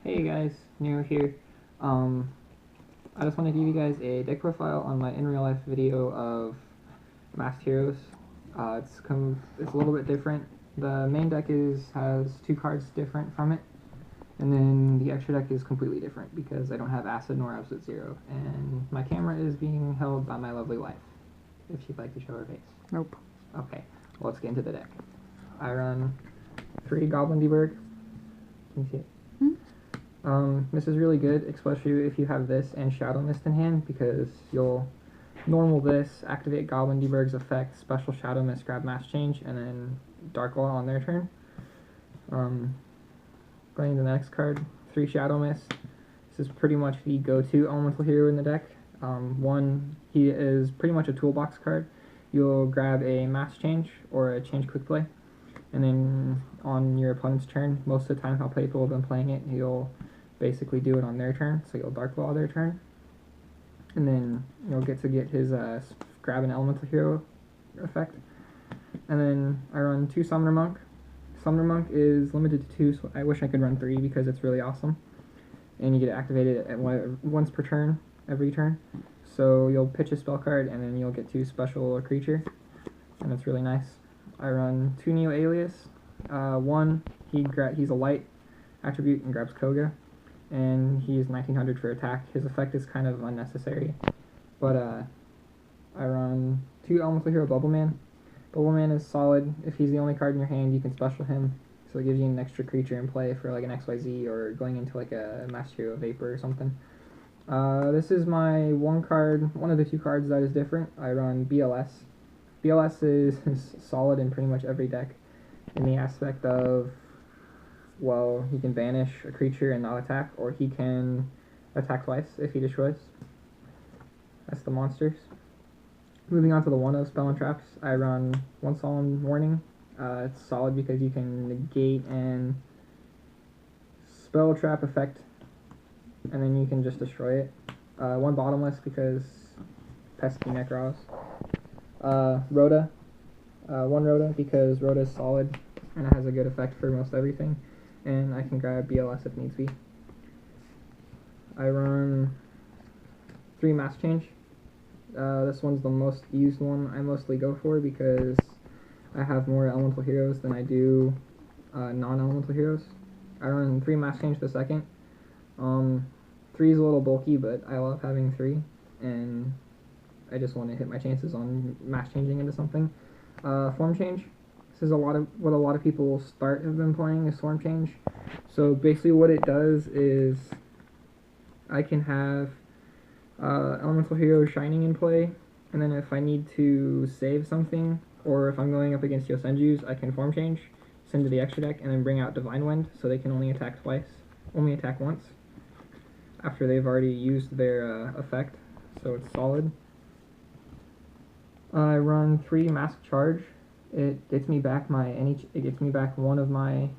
Hey guys, Nero here. Um, I just want to give you guys a deck profile on my in real life video of Masked Heroes. It's a little bit different. The main deck has two cards different from it, and then the extra deck is completely different because I don't have Acid nor Absolute Zero, and my camera is being held by my lovely wife. If she'd like to show her face. Nope. Okay, well, let's get into the deck. I run 3 Goblin Deburg. Can you see it? This is really good, especially if you have this and Shadow Mist in hand, because you'll normal this, activate Goblin Deburg's effect, special Shadow Mist, grab Mass Change, and then Dark Law on their turn. Going to the next card, 3 Shadow Mist. This is pretty much the go-to elemental hero in the deck. He is pretty much a toolbox card. You'll grab a Mass Change or a Change Quick Play, and then on your opponent's turn, most of the time how people have been playing it, you'll basically do it on their turn, so you'll Dark Law their turn, and then you'll get his grab an elemental hero effect. And then I run 2 Summoner Monk. Summoner Monk is limited to 2, so I wish I could run 3 because it's really awesome. And you get to activate it at once per turn, every turn. So you'll pitch a spell card, and then you'll get 2 special creature, and it's really nice. I run 2 Neo Alias. One, he's a light attribute and grabs Koga, and he's 1900 for attack. His effect is kind of unnecessary, but I run 2 Elemental Hero Bubbleman. Bubbleman is solid. If he's the only card in your hand, you can special him, so it gives you an extra creature in play for like an XYZ or going into like a Master Hero Vapor or something. This is my one of the 2 cards that is different. I run BLS. BLS is solid in pretty much every deck in the aspect of, well, he can banish a creature and not attack, or he can attack twice if he destroys. That's the monsters. Moving on to the 1-0 Spell and Traps, I run 1 Solemn Warning. It's solid because you can negate and spell trap effect, and then you can just destroy it. 1 Bottomless because pesky Necros. Rhoda. 1 Rhoda because Rhoda is solid and it has a good effect for most everything, and I can grab BLS if needs be. I run 3 Mass Change. This one's the most used one I mostly go for because I have more elemental heroes than I do non-elemental heroes. I run 3 Mass Change the second. 3 is a little bulky, but I love having 3, and I just want to hit my chances on mass changing into something. Form Change. This is what a lot of people have been playing is Form Change. So basically what it does is I can have Elemental Hero Shining in play, and then if I need to save something, or if I'm going up against Yosenju's, I can Form Change, send to the extra deck, and then bring out Divine Wind, so they can only attack once, after they've already used their effect, so it's solid. I run 3 Mask Charge. It gets me back one of my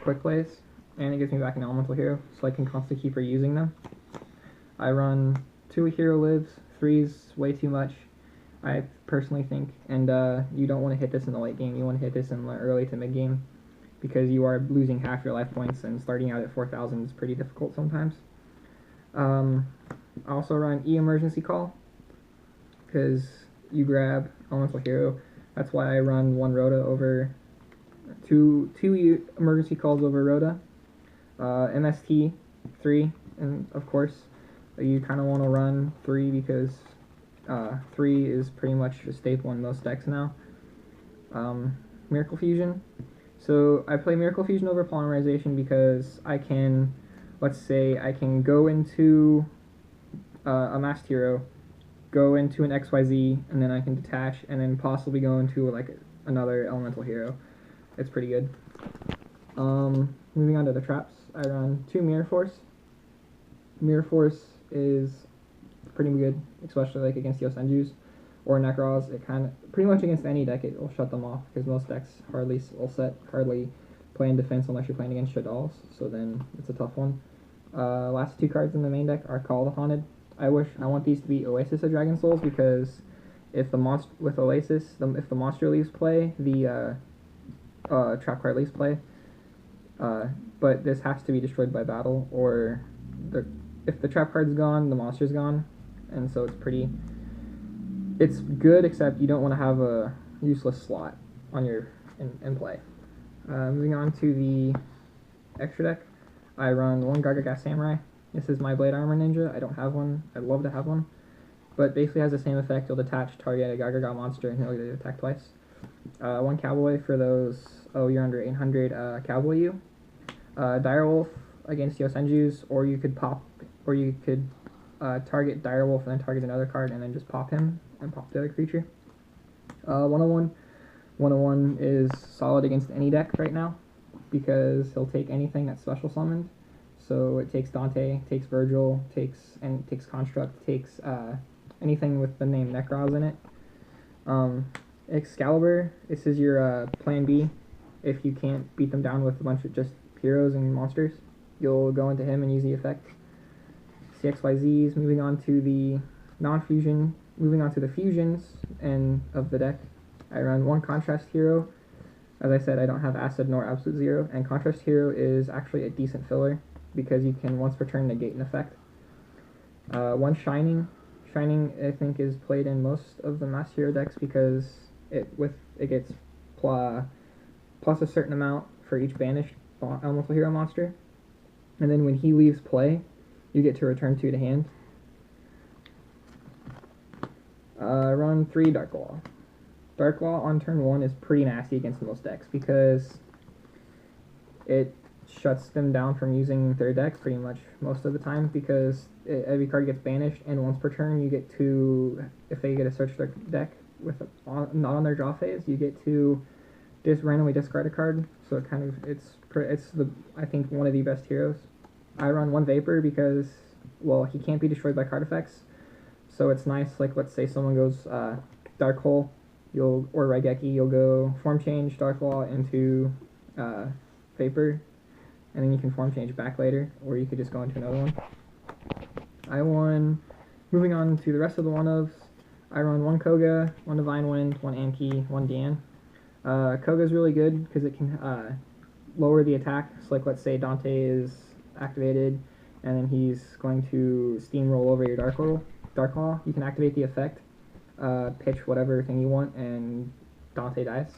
quick plays, and it gets me back an elemental hero, so I can constantly keep reusing them. I run 2 Hero Lives. 3's way too much, I personally think, and you don't want to hit this in the late game. You want to hit this in the early to mid game, because you are losing half your life points, and starting out at 4,000 is pretty difficult sometimes. I also run Emergency Call, because you grab elemental hero. That's why I run 1 Rhoda over 2 Emergency Calls over Rhoda. MST 3, and of course you kind of want to run 3 because 3 is pretty much a staple in most decks now. Miracle Fusion. So I play Miracle Fusion over Polymerization because I can, let's say, I can go into a Masked Hero, go into an XYZ, and then I can detach, and then possibly go into like another elemental hero. It's pretty good. Moving on to the traps, I run 2 Mirror Force. Mirror Force is pretty good, especially like against Yosenju's or Necros. It pretty much against any deck it will shut them off, because most decks hardly play in defense unless you're playing against Shaddolls, so then it's a tough one. Last 2 cards in the main deck are Call the Haunted. I want these to be Oasis of Dragon Souls, because if the monster leaves play, the trap card leaves play, but this has to be destroyed by battle, or if the trap card's gone, the monster's gone, and so it's good, except you don't want to have a useless slot on your in play. Moving on to the extra deck, I run one Gargagas Samurai. This is my Blade Armor Ninja. I don't have one. I'd love to have one, but basically has the same effect. You'll detach, target a Gargaga monster, and he'll get attack twice. One Cowboy for those. Oh, you're under 800. Cowboy you. Direwolf against Yosenju's, or you could target Direwolf and then target another card and then just pop him and pop the other creature. 101. 101 is solid against any deck right now because he'll take anything that's special summoned. So it takes Dante, takes Virgil, takes Construct, takes anything with the name Necroz in it. Excalibur, this is your plan B. If you can't beat them down with a bunch of just heroes and monsters, you'll go into him and use the effect. CXYZs, moving on to the non-fusion, moving on to the fusions and of the deck. I run one Contrast Hero. As I said, I don't have Acid nor Absolute Zero, and Contrast Hero is actually a decent filler because you can once per turn negate an effect. One Shining. Shining, I think, is played in most of the Master Hero decks because it gets plus a certain amount for each banished Elemental Hero monster, and then when he leaves play, you get to return 2 to hand. Run 3 Dark Law. Dark Law on turn 1 is pretty nasty against most decks because it shuts them down from using their deck pretty much most of the time because every card gets banished, and once per turn you get to, if they get to search their deck with not on their draw phase, you get to just randomly discard a card. So it kind of it's I think one of the best heroes. I run one Vapor because, well, he can't be destroyed by card effects, so it's nice. Like, let's say someone goes Dark Hole, or Raigeki, you'll go form change Dark Law into Vapor, and then you can form change back later, or you could just go into another one. Moving on to the rest of the one-ofs, I run one Koga, one Divine Wind, one Anki, one Dian. Koga's really good because it can lower the attack. So, like, let's say Dante is activated, and then he's going to steamroll over your Dark Law. You can activate the effect, pitch whatever thing you want, and Dante dies.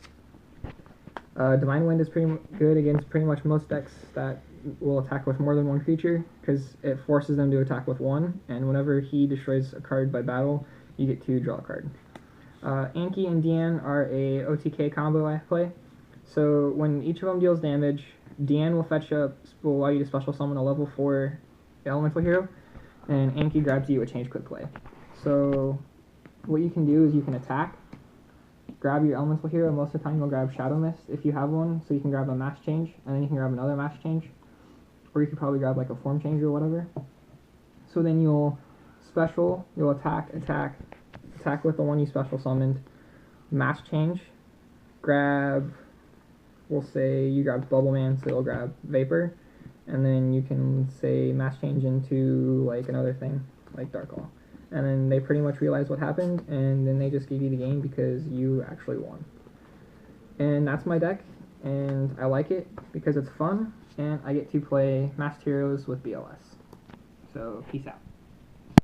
Divine Wind is pretty good against pretty much most decks that will attack with more than one creature because it forces them to attack with one, and whenever he destroys a card by battle, you get to draw a card. Anki and Dian are a OTK combo I play. So when each of them deals damage, Dian will allow you to special summon a level 4 elemental hero, and Anki grabs you a change quick play. So what you can do is you can attack, grab your elemental hero. Most of the time you'll grab Shadow Mist if you have one, so you can grab a mass change, and then you can grab another mass change, or you could probably grab like a form change or whatever. So then you'll attack with the one you special summoned, mass change, grab, we'll say you grabbed Bubble Man, so you'll grab Vapor, and then you can say mass change into like another thing, like Dark Law. And then they pretty much realize what happened, and then they just give you the game because you actually won. And that's my deck, and I like it because it's fun, and I get to play Masked Heroes with BLS. So, peace out.